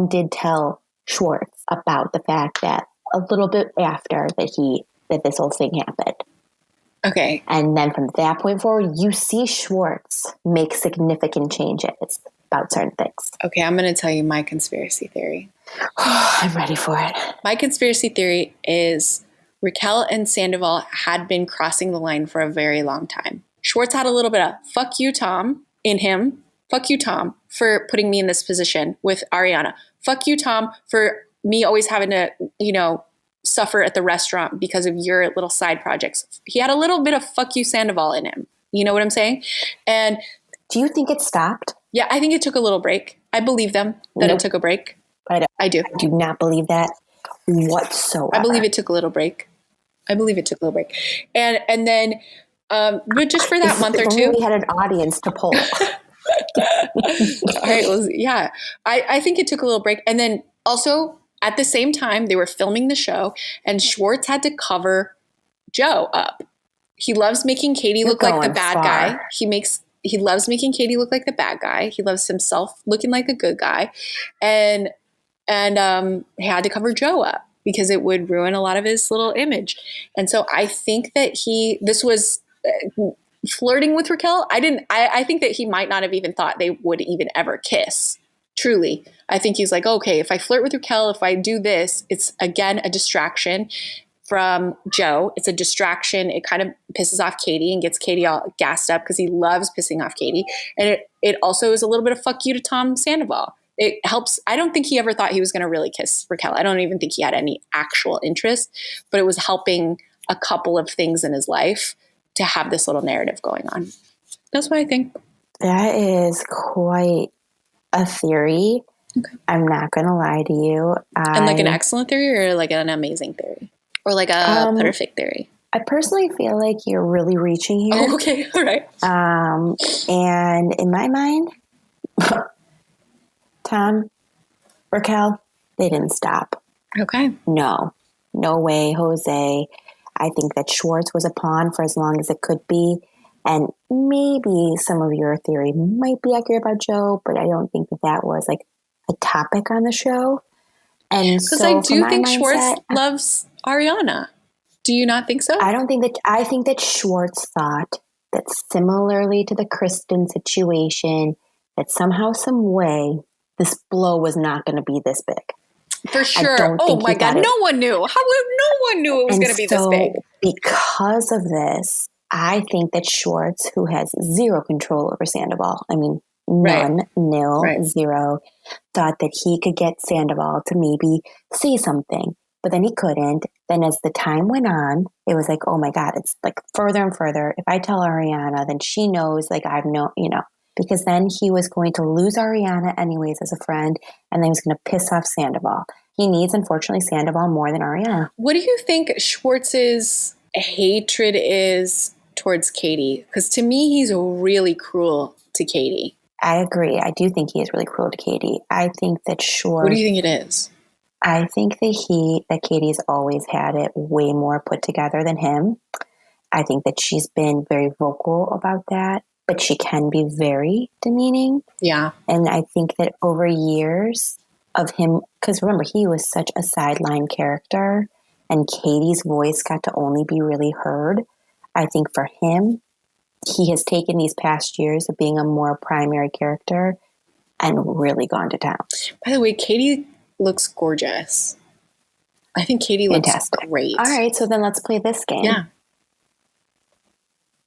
did tell Schwartz about the fact that a little bit after that this whole thing happened. Okay. And then from that point forward, you see Schwartz make significant changes about certain things. Okay, I'm going to tell you my conspiracy theory. I'm ready for it. My conspiracy theory is Raquel and Sandoval had been crossing the line for a very long time. Schwartz had a little bit of fuck you, Tom, in him. Fuck you, Tom, for putting me in this position with Ariana. Fuck you, Tom, for me always having to, suffer at the restaurant because of your little side projects. He had a little bit of fuck you Sandoval in him. You know what I'm saying? And do you think it stopped? Yeah, I think it took a little break. I believe them that It took a break. I do. I do not believe that whatsoever. I believe it took a little break. And then, but just for that month or two. We had an audience to poll. All right. Well, yeah, I think it took a little break. And then also, at the same time, they were filming the show, and Schwartz had to cover Joe up. He loves making Katie look like the bad guy. He loves making Katie look like the bad guy. He loves himself looking like the good guy, and he had to cover Joe up. because it would ruin a lot of his little image. And so I think that this was flirting with Raquel. I think that he might not have even thought they would even ever kiss. Truly. I think he's like, okay, if I flirt with Raquel, if I do this, it's again a distraction from Joe. It's a distraction. It kind of pisses off Katie and gets Katie all gassed up because he loves pissing off Katie. And it also is a little bit of fuck you to Tom Sandoval. It helps. I don't think he ever thought he was going to really kiss Raquel. I don't even think he had any actual interest, but it was helping a couple of things in his life to have this little narrative going on. That's what I think. That is quite a theory. Okay. I'm not going to lie to you. And like an excellent theory or like an amazing theory? Or like a perfect theory? I personally feel like you're really reaching here. Oh, okay. All right. And in my mind, Tom, Raquel, they didn't stop. Okay. No way, Jose. I think that Schwartz was a pawn for as long as it could be. And maybe some of your theory might be accurate about Joe, but I don't think that was like a topic on the show. And because I do think Schwartz loves Ariana. Do you not think so? I think that Schwartz thought that similarly to the Kristen situation, that somehow, some way, this blow was not going to be this big. For sure. Oh my God. No one knew. No one knew it was going to be this big. Because of this, I think that Schwartz, who has zero control over Sandoval, I mean, none, nil, zero, thought that he could get Sandoval to maybe say something, but then he couldn't. Then as the time went on, it was like, oh my God, it's like further and further. If I tell Ariana, then she knows, like I've known, because then he was going to lose Ariana anyways as a friend, and then he was going to piss off Sandoval. He needs, unfortunately, Sandoval more than Ariana. What do you think Schwartz's hatred is towards Katie? Because to me, he's really cruel to Katie. I agree. I do think he is really cruel to Katie. I think that Schwartz... What do you think it is? I think that Katie's always had it way more put together than him. I think that she's been very vocal about that, but she can be very demeaning. Yeah. And I think that over years of him, because remember, he was such a sideline character and Katie's voice got to only be really heard. I think for him, he has taken these past years of being a more primary character and really gone to town. By the way, Katie looks gorgeous. I think Katie looks great. All right, so then let's play this game. Yeah.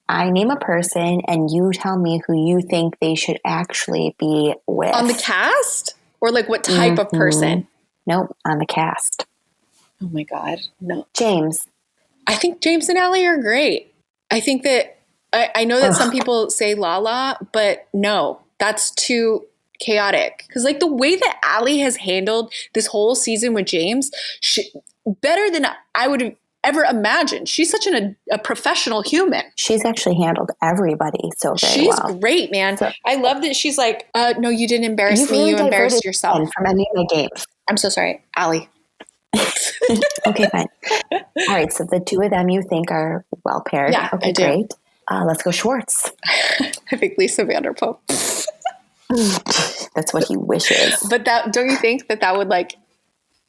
I name a person and you tell me who you think they should actually be with. On the cast? Or like what type of person? Nope, on the cast. Oh my God, no. James. I think James and Allie are great. I think that, I know that some people say Lala, but no, that's too chaotic. Because like the way that Allie has handled this whole season with James, better than I would have ever imagined. She's such a professional human. She's actually handled everybody so very well. She's great, man. So, I love that she's like, no, you didn't embarrass me. You embarrassed yourself. From any of my games. I'm so sorry, Allie. Okay, fine. All right, so the two of them you think are well paired. Yeah, okay, I do. Great. Let's go Schwartz. I think Lisa Vanderpump. That's what he wishes. But don't you think that would like,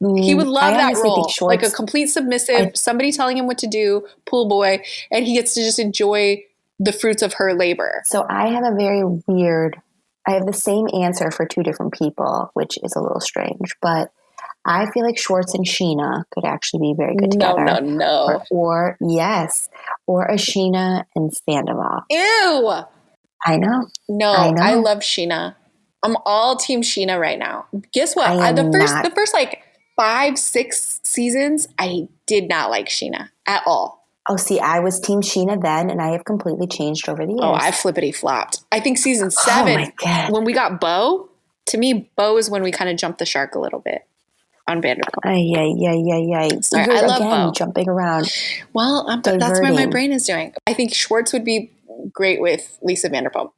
he would love that role, like a complete submissive, somebody telling him what to do, pool boy, and he gets to just enjoy the fruits of her labor. So I have I have the same answer for two different people, which is a little strange, but I feel like Schwartz and Sheena could actually be very good together. No. Or yes, or a Sheena and Sandoval. Ew. I know. No, I love Sheena. I'm all team Sheena right now. Guess what? The first like 5-6 seasons, I did not like Sheena at all. Oh, see, I was team Sheena then, and I have completely changed over the years. Oh, I flippity flopped. I think season 7, when we got Bo, to me, Bo is when we kind of jumped the shark a little bit on Vanderpump. Yeah. Sorry, I love Bo. Jumping around. Well, that's what my brain is doing. I think Schwartz would be great with Lisa Vanderpump.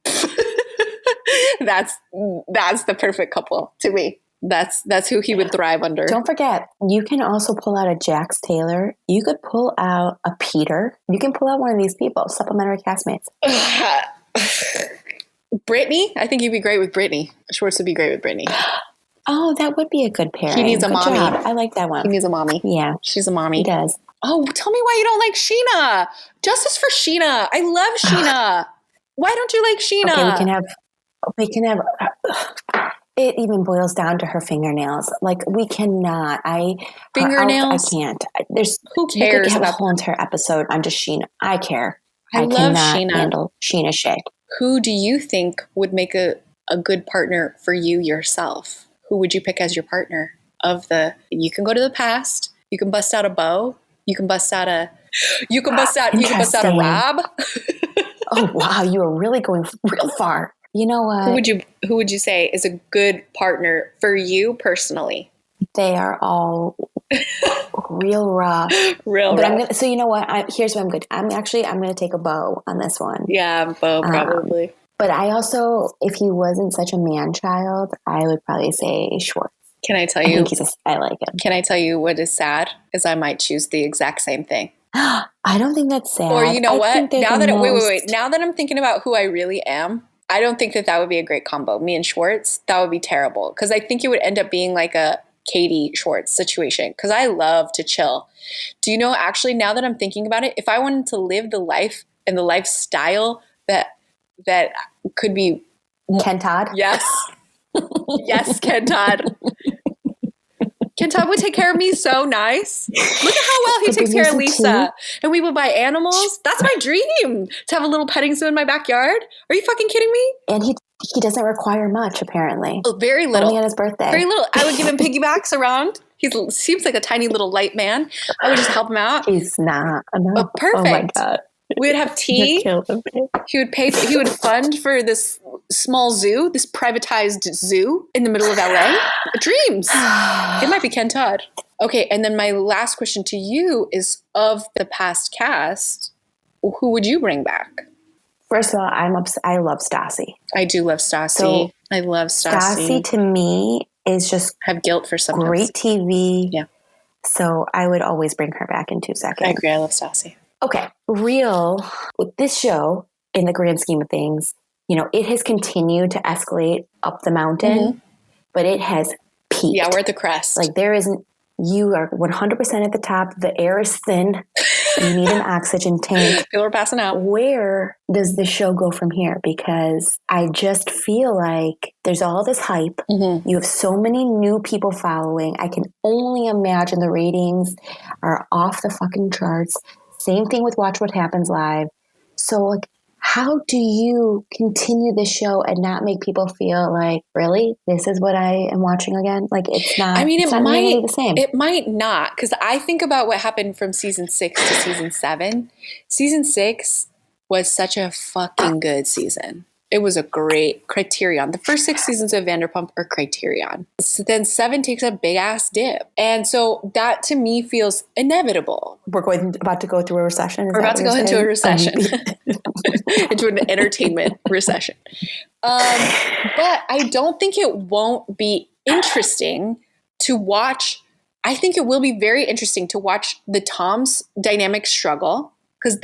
That's the perfect couple to me. That's who he would thrive under. Don't forget, you can also pull out a Jax Taylor. You could pull out a Peter. You can pull out one of these people, supplementary castmates. Brittany? I think you'd be great with Brittany. Schwartz would be great with Brittany. Oh, that would be a good pairing. He needs a mommy. Job. I like that one. He needs a mommy. Yeah. She's a mommy. He does. Oh, tell me why you don't like Sheena. Justice for Sheena. I love Sheena. Why don't you like Sheena? Okay, we can have, it even boils down to her fingernails. Like, we cannot. Fingernails? I can't. Who cares? We could have a whole entire episode on just Sheena. I care. I love cannot Sheena. handle Sheena shit. Who do you think would make a good partner for you yourself? Who would you pick as your partner? You can go to the past. You can bust out a Bo. You can bust out a Rob. Oh, wow. You are really going real far. You know what? Who would you say is a good partner for you personally? They are all real rough. So you know what? Here's what I'm good. I'm going to take a Bo on this one. Yeah, Bo probably. But I also, if he wasn't such a man child, I would probably say Schwartz. Can I tell you? I like him. Can I tell you what is sad? Is I might choose the exact same thing. I don't think that's sad. Or you know what? Now that wait. Now that I'm thinking about who I really am, I don't think that would be a great combo. Me and Schwartz, that would be terrible. Because I think it would end up being like a Katie Schwartz situation. Because I love to chill. Do you know, actually, now that I'm thinking about it, if I wanted to live the life and the lifestyle that could be Ken Todd? Yes. Yes, Ken Todd. Ken Todd would take care of me so nice. Look at how well he takes care of Lisa. And we would buy animals. That's my dream, to have a little petting zoo in my backyard. Are you fucking kidding me? And he doesn't require much, apparently. Oh, very little. Only on his birthday. Very little. I would give him piggybacks around. He seems like a tiny little light man. I would just help him out. He's not. But perfect. Oh my God. We would have tea. He would fund for this small zoo, this privatized zoo in the middle of LA. Dreams. It might be Ken Todd. Okay, and then my last question to you is, of the past cast, who would you bring back? First of all, I love Stassi. I do love Stassi. So, I love Stassi. Stassi to me is just have guilt for sometimes. Great TV. Yeah. So I would always bring her back in 2 seconds. I agree. I love Stassi. Okay, with this show, in the grand scheme of things, it has continued to escalate up the mountain, but it has peaked. Yeah, we're at the crest. Like, you are 100% at the top. The air is thin. You need an oxygen tank. People are passing out. Where does the show go from here? Because I just feel like there's all this hype. Mm-hmm. You have so many new people following. I can only imagine the ratings are off the fucking charts. Same thing with Watch What Happens Live. So, like, how do you continue this show and not make people feel like, really, this is what I am watching again? Like, it's not. I mean, it might be the same. It might not, because I think about what happened from season 6 to season 7. Season 6 was such a fucking good season. It was a great Criterion. The first 6 seasons of Vanderpump are Criterion. So then 7 takes a big ass dip. And so that to me feels inevitable. We're about to go through a recession. We're about to go into a recession. Into an entertainment recession. But I don't think it won't be interesting to watch. I think it will be very interesting to watch the Tom's dynamic struggle. Because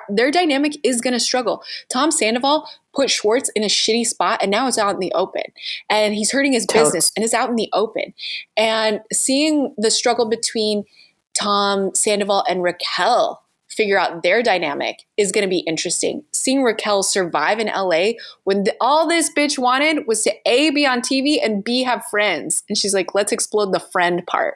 their dynamic is going to struggle. Tom Sandoval put Schwartz in a shitty spot, and now it's out in the open. And he's hurting his business, and it's out in the open. And seeing the struggle between Tom Sandoval and Raquel figure out their dynamic is going to be interesting. Seeing Raquel survive in LA when all this bitch wanted was to A, be on TV, and B, have friends. And she's like, let's explode the friend part.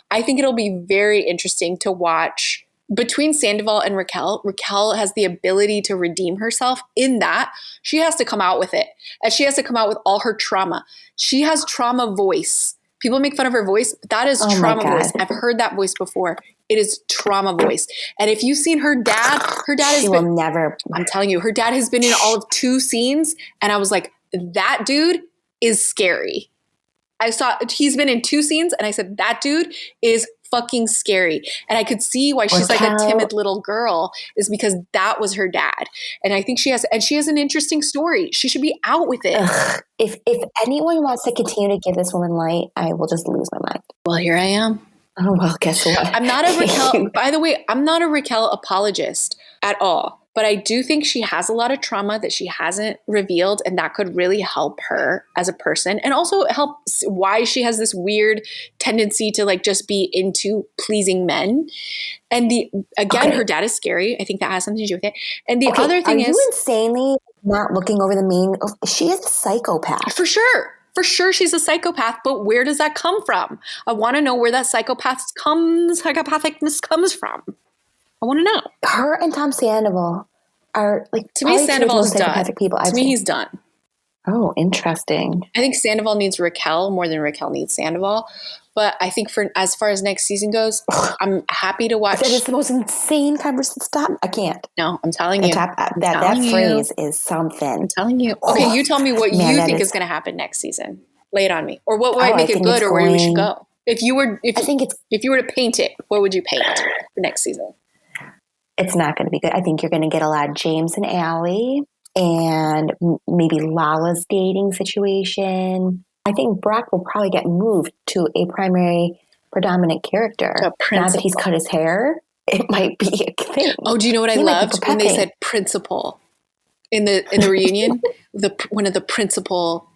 I think it'll be very interesting to watch. Between Sandoval and Raquel has the ability to redeem herself in that she has to come out with it. And she has to come out with all her trauma. She has trauma voice. People make fun of her voice, but that is trauma voice. I've heard that voice before. It is trauma voice. And if you've seen her dad has been, never. I'm telling you, her dad has been in all of 2 scenes. And I was like, that dude is scary. He's been in 2 scenes and I said, that dude is fucking scary. And I could see why she's like a timid little girl, is because that was her dad. And I think she has an interesting story. She should be out with it. Ugh. If anyone wants to continue to give this woman light, I will just lose my mind. Well, here I am. Oh, well, guess what? I'm not a Raquel, by the way, I'm not a Raquel apologist at all. But I do think she has a lot of trauma that she hasn't revealed, and that could really help her as a person, and also help why she has this weird tendency to like just be into pleasing men. And her dad is scary. I think that has something to do with it. And the other thing is, are you insanely not looking over the meaning? She is a psychopath. For sure. For sure she's a psychopath, but where does that come from? I want to know where that psychopathicness comes from. I want to know. Her and Tom Sandoval are like, to me, Sandoval is done. People to me, he's done. Oh, interesting. I think Sandoval needs Raquel more than Raquel needs Sandoval. But I think as far as next season goes, I'm happy to watch. That is the most insane conversation. Stop. I can't. No, I'm telling you. That phrase is something. I'm telling you. Okay, you tell me what you think is going to happen next season. Lay it on me. Or what might make it good, or where we should go. If you were to paint it, what would you paint for next season? It's not going to be good. I think you're going to get a lot of James and Allie, and maybe Lala's dating situation. I think Brock will probably get moved to a primary predominant character. Now that he's cut his hair, it might be a thing. Oh, do you know what I loved when they said principal in the reunion? One of the principal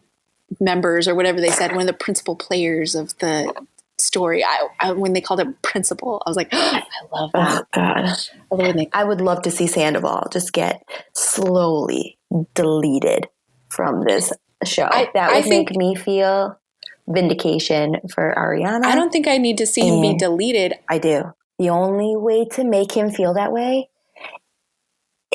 members, or whatever they said, one of the principal players of the story. When they called it principal, I was like, oh, I love that. Oh God, I would love to see Sandoval just get slowly deleted from this show. That would make me feel vindication for Ariana. I don't think I need to see him be deleted. I do. The only way to make him feel that way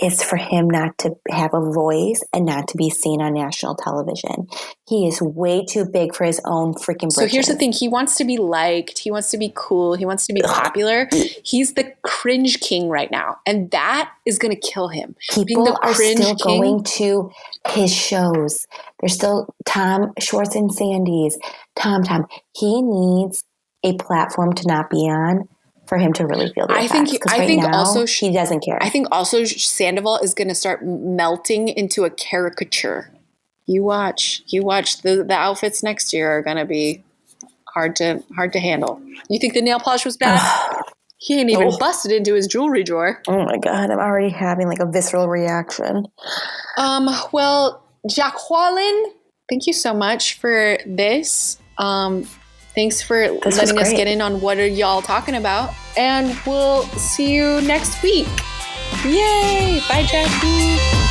is for him not to have a voice and not to be seen on national television. He is way too big for his own freaking britches. So here's the thing. He wants to be liked. He wants to be cool. He wants to be popular. He's the cringe king right now. And that is going to kill him. People are still going to his shows. There's still Tom Schwartz and Sandy's. Tom. He needs a platform to not be on for him to really feel the effects. I think also he doesn't care. I think also Sandoval is going to start melting into a caricature. You watch. The outfits next year are going to be hard to handle. You think the nail polish was bad? He ain't even busted into his jewelry drawer. Oh my God, I'm already having like a visceral reaction. Well, Jacqueline, thank you so much for this. Thanks for letting us get in on what are y'all talking about. And we'll see you next week. Yay! Bye, Jackie.